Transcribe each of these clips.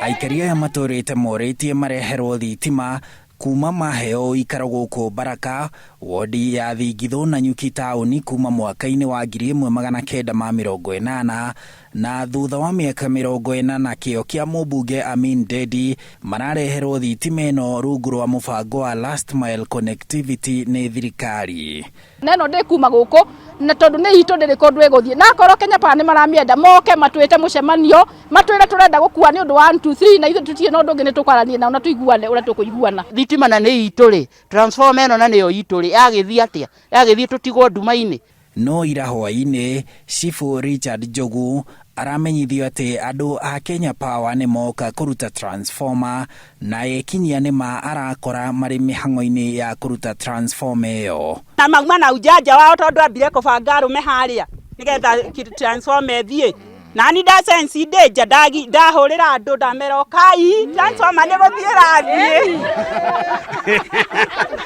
Aikari aya matũrĩte morĩtie mareherwo thitima kuma maheo ikaro gũkũ Baraka, wodi ya Thingithũ Nanyuki taũni kuma mwaka-inĩ wa 1980 na thutha wa mĩaka 40 kĩo kĩa mũmbunge Amin Dedi marareherwo thitima ĩno rungu rwa mũbango wa last mile connectivity nĩ thirikari. Neno ndĩ kuma gũkũ na tondũ nĩ hitũ ndĩrĩ kũndũ ĩgũthiĩ na korwo Kenya Power nĩ maramienda moke matwĩte mũcemanio matwĩre tũrenda gũkua nĩ ũndũ wa 1 2 3 na ithuĩ tũtirĩ na ũndũ ũngĩ nĩ tũkwarania nao na tũiguane ũrĩa tũkũiguana. Thitima na nĩ itũ rĩ, transformer ĩno na nĩyo itũ rĩ, yagĩthiĩ atĩa? Yagĩthiĩ tũtigwo nduma-inĩ. No ira hwaĩ-inĩ Chifu Richard Njogu aramenyithio atĩ andũ a Kenya Power nĩ moka kũruta transformer na ekinyia nĩma arakora marĩ mĩhang'o-inĩ ya kũruta transformer ĩyo. Na mauma na ujanja wao tondũ ambire kũbanga arũme harĩa nĩgetha transformer ĩthiĩ. Nani da sense deja ndahũrĩra andũ ndamera kai transformer nĩ gũthiĩ rathiĩ.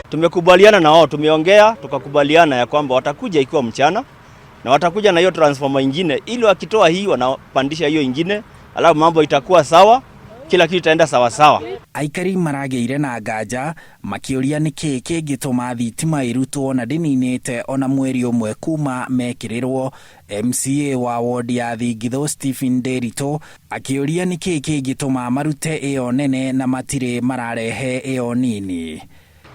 Tumekubaliana na wao, tumeongea tukakubaliana ya kwamba watakuja ikiwa mchana na watakuja na hiyo transformer ingine ili wakitoa hii wanapandisha hiyo ingine, alafu mambo itakuwa sawa, kila kitu itaenda sawa sawa. Aikari maragĩire na nganja makĩũria nĩkĩ kĩngĩtũma thitima ĩrutwo na ndĩninĩte ona mweri ũmwe kuma mekĩrĩrwo. MCA wa wodi ya Thingithũ Stephen Nderitu akĩũria nĩkĩ kĩngĩtũma marute ĩyo nene na matirĩ mararehe ĩyo nini.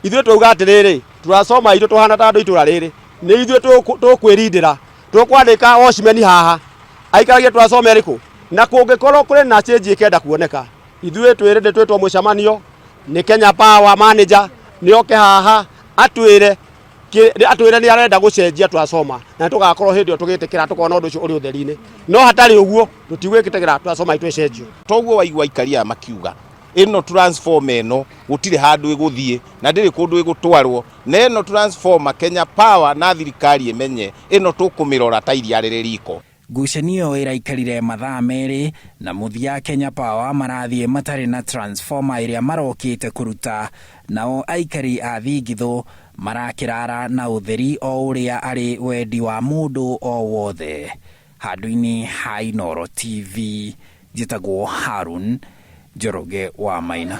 Ithuĩ twauga atĩrĩrĩ, turasoma itũ tuhana ta andũ itũra rĩrĩ, nĩ ithuĩ tũkwĩrindĩra tũkwandĩka washimeni haha aikaragia turasoma ĩrĩkũ na kũngĩkorwo kũrĩ na change ĩkenda kuoneka ithuĩ twĩrĩndĩ twĩtwo mũcemanio nĩ Kenya Power manager nĩoke haha atwĩre nĩ arenda gũcenjia turasoma na tũgakorwo hĩndĩ ĩyo tũgĩtĩkĩra tũkona ũndũ ũcio ũrĩ ũtheri-inĩ, no hatarĩ ũguo tũtigwĩtĩkĩra turasoma itũ ĩcenjio. Toguo waigua aikari aya makiuga ĩno transformer ĩno gũtirĩ handũ ĩgũthiĩ na ndĩrĩ kũndũ ĩgũtwarwo, na ĩno transformer Kenya Power na thirikari ĩmenye ĩno tũkũmĩrora ta iria rĩrĩ riko. Ngucanio ĩraikarire mathaa merĩ na mũthia Kenya Power marathiĩ matarĩ na transformer ĩrĩa marokĩte kũruta, nao aikari a Thingithũ marakĩrara na ũtheri o ũrĩa arĩ wendi wa mũndũ o wothe. Handũ-inĩ ha Inooro TV, njĩtagwo Harun Njoroge wa Maina.